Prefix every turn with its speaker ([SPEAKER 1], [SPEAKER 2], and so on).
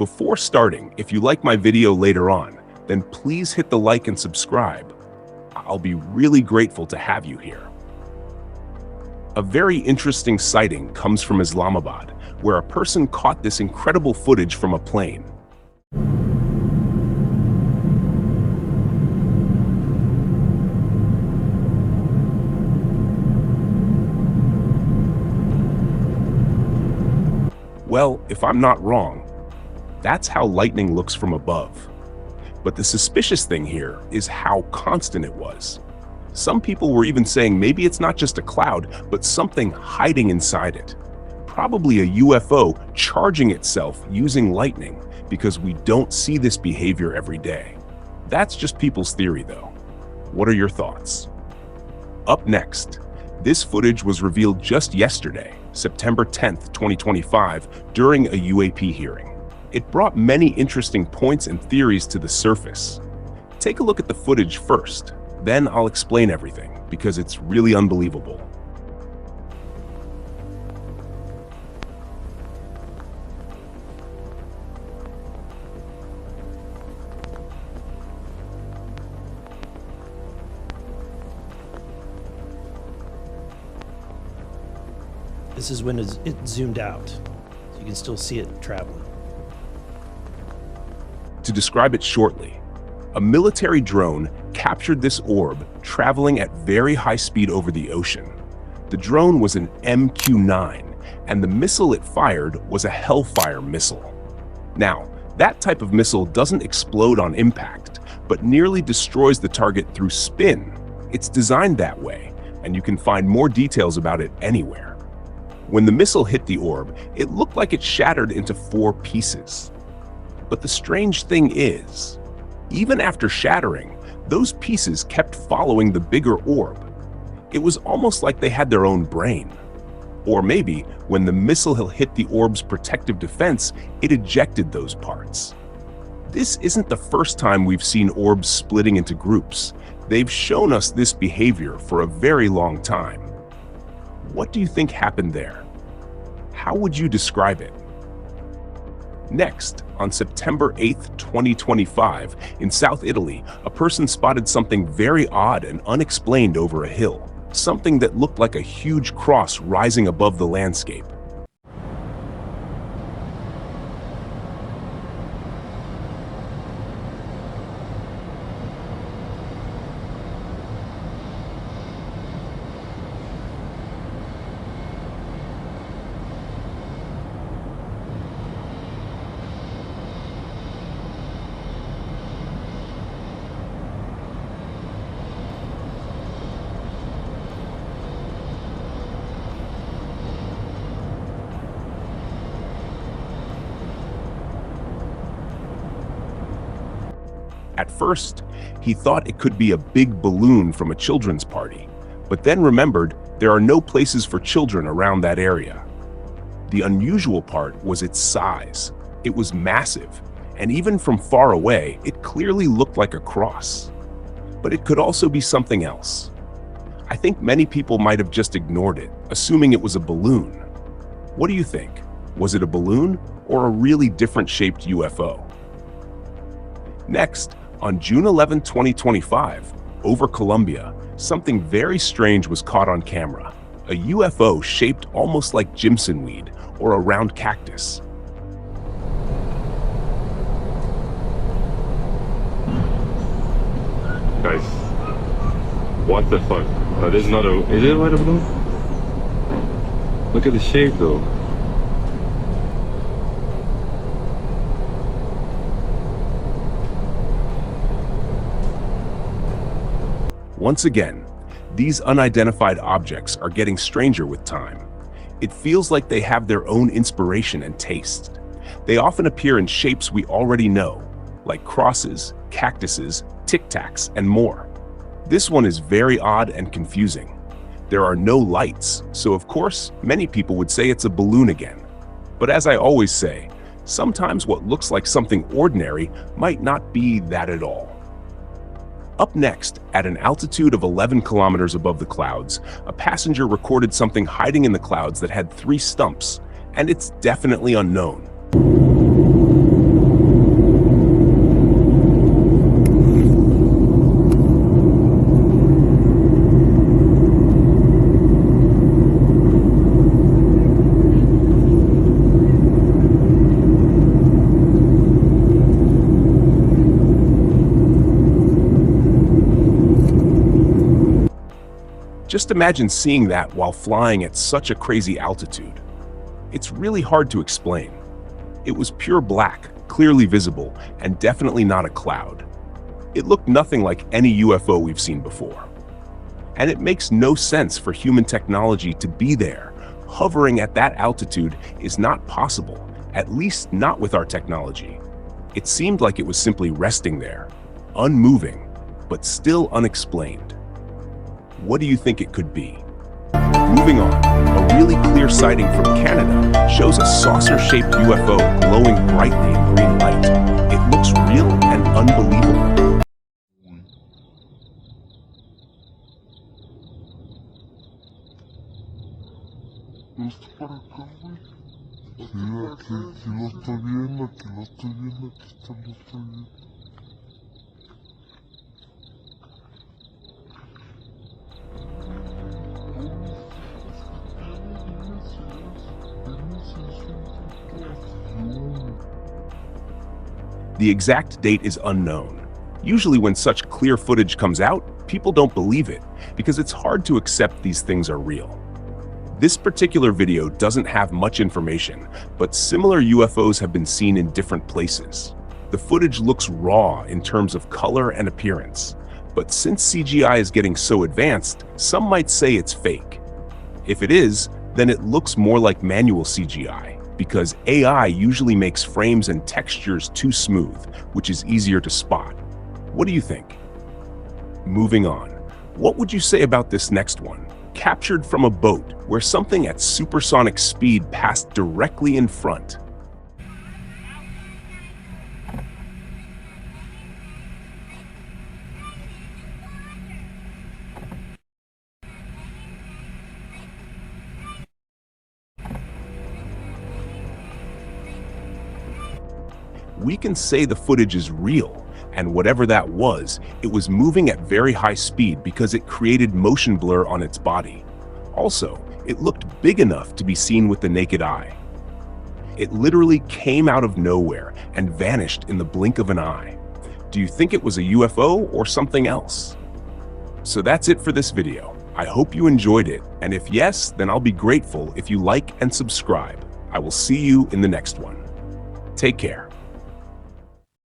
[SPEAKER 1] Before starting, if you like my video later on, then please hit the like and subscribe. I'll be really grateful to have you here. A very interesting sighting comes from Islamabad, where a person caught this incredible footage from a plane. Well, if I'm not wrong, that's how lightning looks from above. But the suspicious thing here is how constant it was. Some people were even saying maybe it's not just a cloud, but something hiding inside it. Probably a UFO charging itself using lightning, because we don't see this behavior every day. That's just people's theory though. What are your thoughts? Up next, this footage was revealed just yesterday, September 10th, 2025, during a UAP hearing. It brought many interesting points and theories to the surface. Take a look at the footage first, then I'll explain everything, because it's really unbelievable.
[SPEAKER 2] This is when it zoomed out, so you can still see it traveling.
[SPEAKER 1] To describe it shortly, a military drone captured this orb traveling at very high speed over the ocean. The drone was an MQ-9, and the missile it fired was a Hellfire missile. Now, that type of missile doesn't explode on impact, but nearly destroys the target through spin. It's designed that way, and you can find more details about it anywhere. When the missile hit the orb, it looked like it shattered into 4 pieces. But the strange thing is, even after shattering, those pieces kept following the bigger orb. It was almost like they had their own brain. Or maybe, when the missile hit the orb's protective defense, it ejected those parts. This isn't the first time we've seen orbs splitting into groups. They've shown us this behavior for a very long time. What do you think happened there? How would you describe it? Next, on September 8th, 2025, in South Italy, a person spotted something very odd and unexplained over a hill, something that looked like a huge cross rising above the landscape. At first, he thought it could be a big balloon from a children's party, but then remembered there are no places for children around that area. The unusual part was its size. It was massive, and even from far away, it clearly looked like a cross. But it could also be something else. I think many people might have just ignored it, assuming it was a balloon. What do you think? Was it a balloon or a really different shaped UFO? Next, on June 11, 2025, over Colombia, something very strange was caught on camera. A UFO shaped almost like Jimson weed or a round cactus.
[SPEAKER 3] Guys, what the fuck? This is not a... Is it a weather balloon? Look at the shape though.
[SPEAKER 1] Once again, these unidentified objects are getting stranger with time. It feels like they have their own inspiration and taste. They often appear in shapes we already know, like crosses, cactuses, tic-tacs, and more. This one is very odd and confusing. There are no lights, so of course, many people would say it's a balloon again. But as I always say, sometimes what looks like something ordinary might not be that at all. Up next, at an altitude of 11 kilometers above the clouds, a passenger recorded something hiding in the clouds that had 3 stumps, and it's definitely unknown. Just imagine seeing that while flying at such a crazy altitude. It's really hard to explain. It was pure black, clearly visible, and definitely not a cloud. It looked nothing like any UFO we've seen before. And it makes no sense for human technology to be there. Hovering at that altitude is not possible, at least not with our technology. It seemed like it was simply resting there, unmoving, but still unexplained. What do you think it could be? Moving on, a really clear sighting from Canada shows a saucer-shaped UFO glowing brightly in green light. It looks real and unbelievable.
[SPEAKER 4] Esto para acá, güey. Sí, aquí lo estoy viendo, aquí lo estoy viendo, aquí está, lo estoy viendo.
[SPEAKER 1] The exact date is unknown. Usually when such clear footage comes out, people don't believe it because it's hard to accept these things are real. This particular video doesn't have much information, but similar UFOs have been seen in different places. The footage looks raw in terms of color and appearance, but since CGI is getting so advanced, some might say it's fake. If it is, then it looks more like manual CGI, because AI usually makes frames and textures too smooth, which is easier to spot. What do you think? Moving on, what would you say about this next one? Captured from a boat where something at supersonic speed passed directly in front. We can say the footage is real, and whatever that was, it was moving at very high speed because it created motion blur on its body. Also, it looked big enough to be seen with the naked eye. It literally came out of nowhere and vanished in the blink of an eye. Do you think it was a UFO or something else? So that's it for this video. I hope you enjoyed it, and if yes, then I'll be grateful if you like and subscribe. I will see you in the next one. Take care.